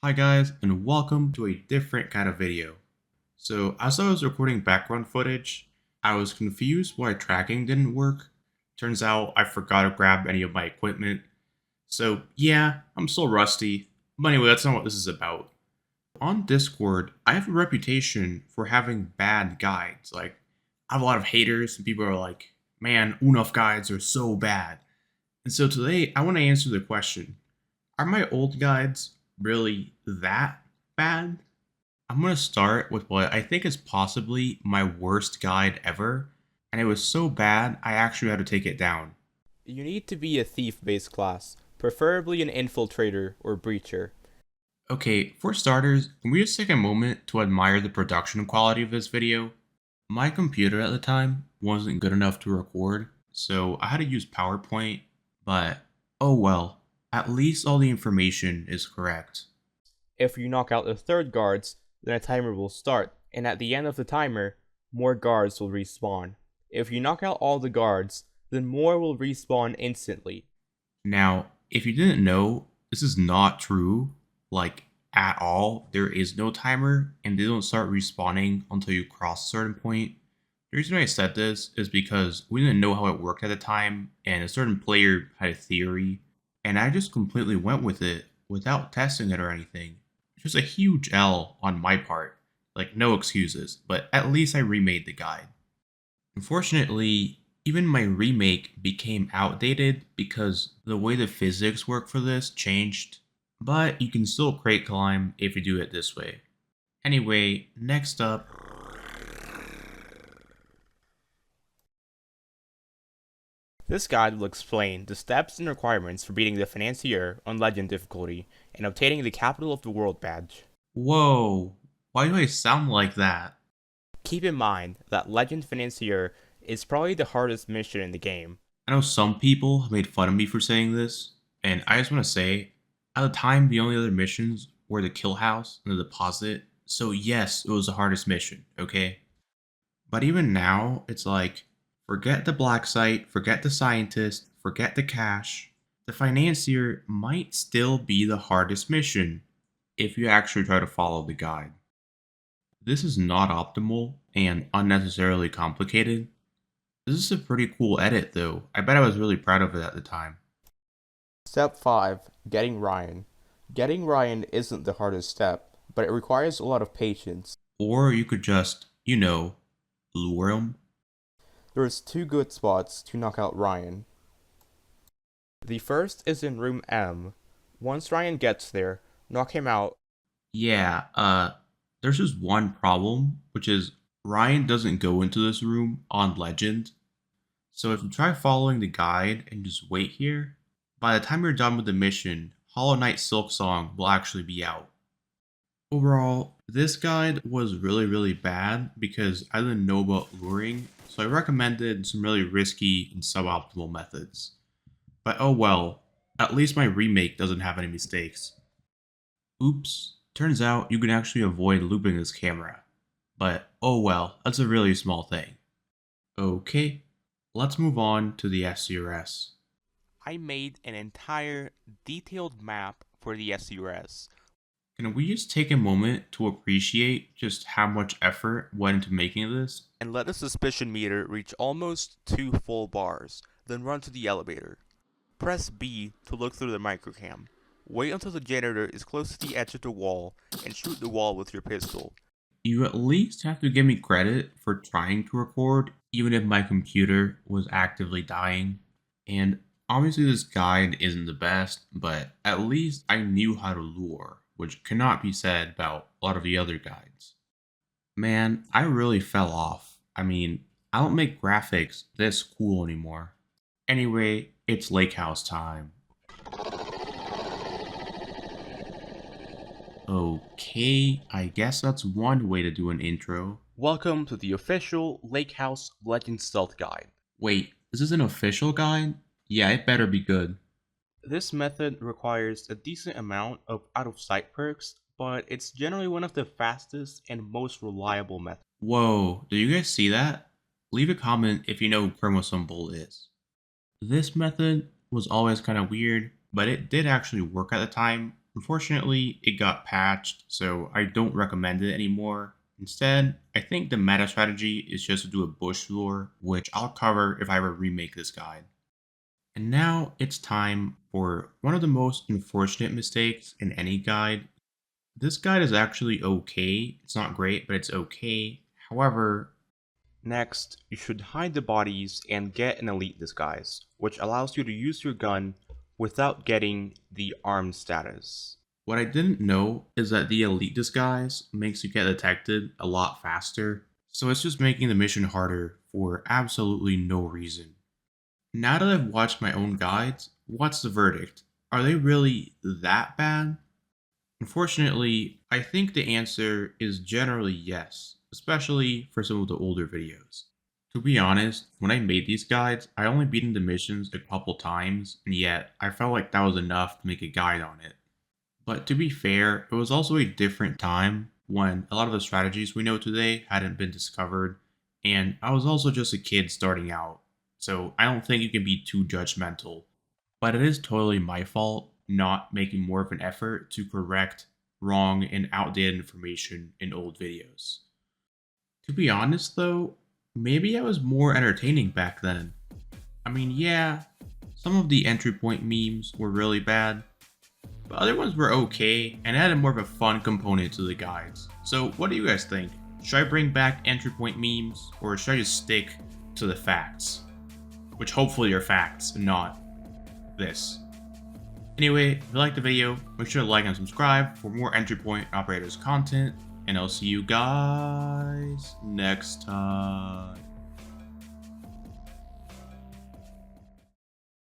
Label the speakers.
Speaker 1: Hi guys, and welcome to a different kind of video. So as I was recording background footage, I was confused why tracking didn't work. Turns out I forgot to grab any of my equipment. So yeah, I'm still rusty. But anyway, that's not what this is about. On Discord, I have a reputation for having bad guides. Like, I have a lot of haters, and people are like, man, Unof guides are so bad. And so today, I want to answer the question, are my old guides really that bad? I'm going to start with what I think is possibly my worst guide ever, and it was so bad I actually had to take it down.
Speaker 2: You need to be a thief-based class, preferably an infiltrator or breacher.
Speaker 1: Okay, for starters, can we just take a moment to admire the production quality of this video? My computer at the time wasn't good enough to record, so I had to use PowerPoint, but oh well, at least all the information is correct.
Speaker 2: If you knock out the third guards, then a timer will start, and at the end of the timer, more guards will respawn. If you knock out all the guards, then more will respawn instantly.
Speaker 1: Now, if you didn't know, this is not true, like at all. There is no timer, and they don't start respawning until you cross a certain point. The reason I said this is because we didn't know how it worked at the time, and a certain player had a theory, and I just completely went with it without testing it or anything. It's just a huge L on my part. Like, no excuses, but at least I remade the guide. Unfortunately, even my remake became outdated because the way the physics work for this changed, but you can still crate climb if you do it this way. Anyway, next up,
Speaker 2: This guide will explain the steps and requirements for beating the Financier on Legend difficulty and obtaining the Capital of the World badge.
Speaker 1: whoa, why do I sound like that?
Speaker 2: Keep in mind that Legend Financier is probably the hardest mission in the game.
Speaker 1: I know some people have made fun of me for saying this, and I just want to say, at the time, the only other missions were the kill house and the deposit, so yes, it was the hardest mission, okay? But even now, it's like, forget the black site, forget the scientist, forget the cash. The financier might still be the hardest mission if you actually try to follow the guide. This is not optimal and unnecessarily complicated. This is a pretty cool edit though. I bet I was really proud of it at the time.
Speaker 2: Step 5. Getting Ryan. Getting Ryan isn't the hardest step, but it requires a lot of patience.
Speaker 1: Or you could just, lure him.
Speaker 2: There's two good spots to knock out Ryan. The first is in room M. Once Ryan gets there, knock him out.
Speaker 1: Yeah, there's just one problem, which is Ryan doesn't go into this room on Legend. So if you try following the guide and just wait here, by the time you're done with the mission, Hollow Knight Silk Song will actually be out. Overall, this guide was really bad because I didn't know about luring, so I recommended some really risky and suboptimal methods. But oh well, at least my remake doesn't have any mistakes. Oops, turns out you can actually avoid looping this camera. But oh well, that's a really small thing. Okay, let's move on to the SCRS.
Speaker 2: I made an entire detailed map for the SURS.
Speaker 1: Can we just take a moment to appreciate just how much effort went into making this?
Speaker 2: And let the suspicion meter reach almost 2 full bars, then run to the elevator. Press B to look through the microcam. Wait until the janitor is close to the edge of the wall and shoot the wall with your pistol.
Speaker 1: You at least have to give me credit for trying to record, even if my computer was actively dying. And obviously, this guide isn't the best, but at least I knew how to lure, which cannot be said about a lot of the other guides. Man, I really fell off. I mean, I don't make graphics this cool anymore. Anyway, it's Lake House time. Okay, I guess that's one way to do an intro.
Speaker 2: Welcome to the official Lake House Legend Stealth Guide.
Speaker 1: Wait, is this an official guide? Yeah, it better be good.
Speaker 2: This method requires a decent amount of out-of-sight perks, but it's generally one of the fastest and most reliable methods.
Speaker 1: Whoa, do you guys see that? Leave a comment if you know who Chromosome Bull is. This method was always kind of weird, but it did actually work at the time, Unfortunately, it got patched, so I don't recommend it anymore. Instead, I think the meta strategy is just to do a bush lure, which I'll cover if I ever remake this guide. And now it's time for one of the most unfortunate mistakes in any guide. This guide is actually okay. It's not great, but it's okay. However, next, you should hide the bodies and get an elite disguise, which allows you to use your gun without getting the armed status. What I didn't know is that the elite disguise makes you get detected a lot faster, so it's just making the mission harder for absolutely no reason. Now that I've watched my own guides, what's the verdict? Are they really that bad? Unfortunately, I think the answer is generally yes, especially for some of the older videos. To be honest, when I made these guides, I only beaten the missions a couple times, and yet I felt like that was enough to make a guide on it. But to be fair, it was also a different time when a lot of the strategies we know today hadn't been discovered, and I was also just a kid starting out, so I don't think you can be too judgmental. But it is totally my fault not making more of an effort to correct wrong and outdated information in old videos. To be honest though, maybe I was more entertaining back then. I mean, yeah, some of the entry point memes were really bad, but other ones were okay and added more of a fun component to the guides. So, what do you guys think? Should I bring back entry point memes, or should I just stick to the facts? Which hopefully are facts and not this. Anyway, if you liked the video, make sure to like and subscribe for more entry point operators content, and I'll see you guys next time.